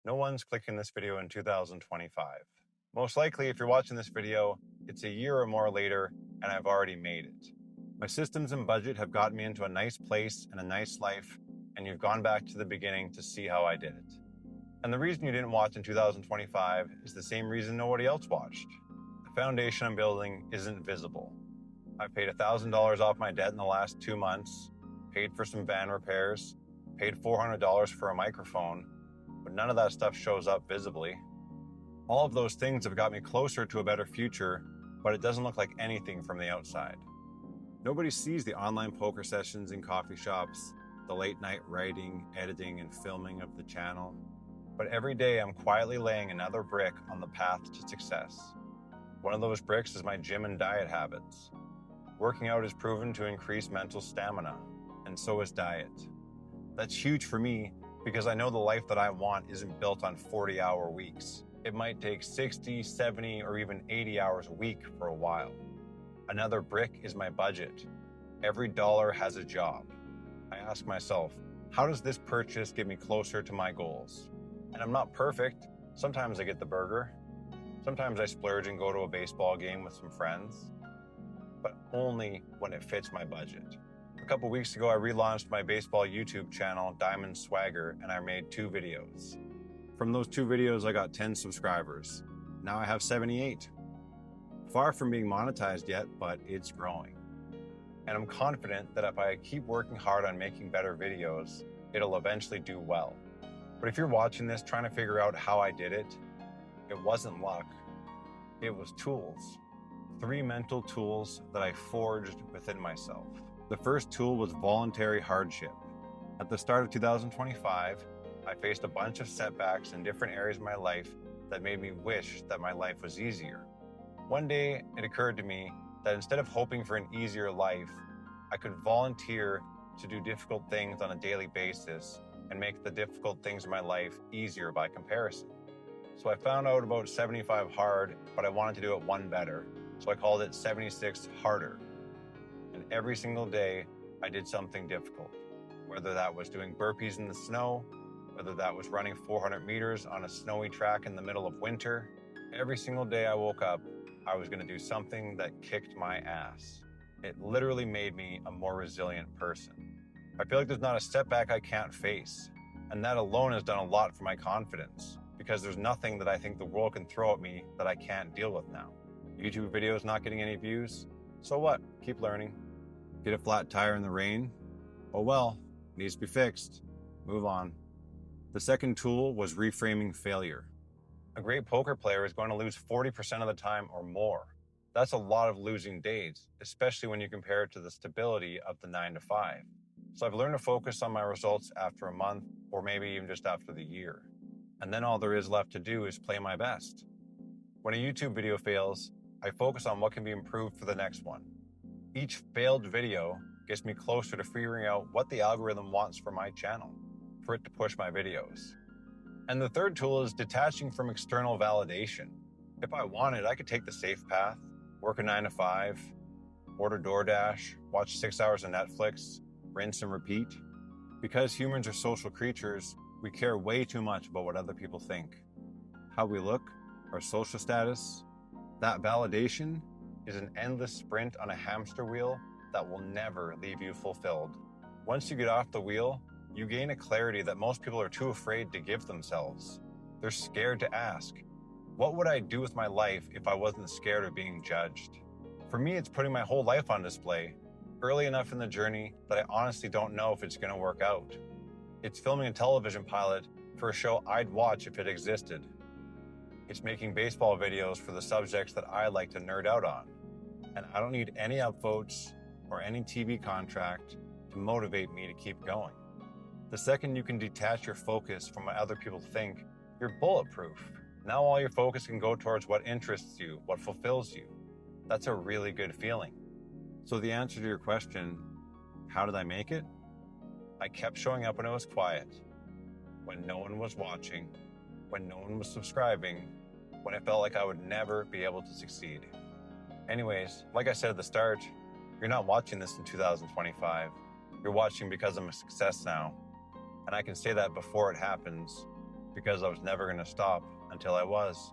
No one's clicking this video in 2025. Most likely, if you're watching this video, it's a year or more later, and I've already made it. My systems and budget have gotten me into a nice place and a nice life, and you've gone back to the beginning to see how I did it. And the reason you didn't watch in 2025 is the same reason nobody else watched. The foundation I'm building isn't visible. I've paid $1,000 off my debt in the last 2 months, paid for some van repairs, paid $400 for a microphone, but none of that stuff shows up visibly. All of those things have got me closer to a better future, but it doesn't look like anything from the outside. Nobody sees the online poker sessions in coffee shops, the late night writing, editing, and filming of the channel. But every day I'm quietly laying another brick on the path to success. One of those bricks is my gym and diet habits. Working out is proven to increase mental stamina, and so is diet. That's huge for me because I know the life that I want isn't built on 40-hour weeks. It might take 60, 70, or even 80 hours a week for a while. Another brick is my budget. Every dollar has a job. I ask myself, how does this purchase get me closer to my goals? And I'm not perfect. Sometimes I get the burger. Sometimes I splurge and go to a baseball game with some friends, but only when it fits my budget. A couple weeks ago, I relaunched my baseball YouTube channel, Diamond Swagger, and I made 2 videos. From those 2 videos, I got 10 subscribers. Now I have 78. Far from being monetized yet, but it's growing. And I'm confident that if I keep working hard on making better videos, it'll eventually do well. But if you're watching this trying to figure out how I did it, it wasn't luck. It was tools. 3 mental tools that I forged within myself. The first tool was voluntary hardship. At the start of 2025, I faced a bunch of setbacks in different areas of my life that made me wish that my life was easier. One day, it occurred to me that instead of hoping for an easier life, I could volunteer to do difficult things on a daily basis and make the difficult things in my life easier by comparison. So I found out about 75 hard, but I wanted to do it 1 better. So I called it 76 harder. And every single day, I did something difficult. Whether that was doing burpees in the snow, whether that was running 400 meters on a snowy track in the middle of winter, every single day I woke up, I was going to do something that kicked my ass. It literally made me a more resilient person. I feel like there's not a setback I can't face, and that alone has done a lot for my confidence, because there's nothing that I think the world can throw at me that I can't deal with now. YouTube videos not getting any views? So what? Keep learning. Get a flat tire in the rain? Oh well, needs to be fixed. Move on. The second tool was reframing failure. A great poker player is going to lose 40% of the time or more. That's a lot of losing days, especially when you compare it to the stability of the 9 to 5. So I've learned to focus on my results after a month, or maybe even just after the year. And then all there is left to do is play my best. When a YouTube video fails, I focus on what can be improved for the next one. Each failed video gets me closer to figuring out what the algorithm wants for my channel, for it to push my videos. And the third tool is detaching from external validation. If I wanted, I could take the safe path, work a 9 to 5, order DoorDash, watch 6 hours of Netflix, rinse and repeat. Because humans are social creatures, we care way too much about what other people think. How we look, our social status, that validation is an endless sprint on a hamster wheel that will never leave you fulfilled. Once you get off the wheel, you gain a clarity that most people are too afraid to give themselves. They're scared to ask, what would I do with my life if I wasn't scared of being judged? For me, it's putting my whole life on display, early enough in the journey that I honestly don't know if it's going to work out. It's filming a television pilot for a show I'd watch if it existed. It's making baseball videos for the subjects that I like to nerd out on. And I don't need any upvotes or any TV contract to motivate me to keep going. The second you can detach your focus from what other people think, you're bulletproof. Now all your focus can go towards what interests you, what fulfills you. That's a really good feeling. So the answer to your question, how did I make it? I kept showing up when it was quiet, when no one was watching, when no one was subscribing, when I felt like I would never be able to succeed. Anyways, like I said at the start, you're not watching this in 2025. You're watching because I'm a success now. And I can say that before it happens, because I was never going to stop until I was.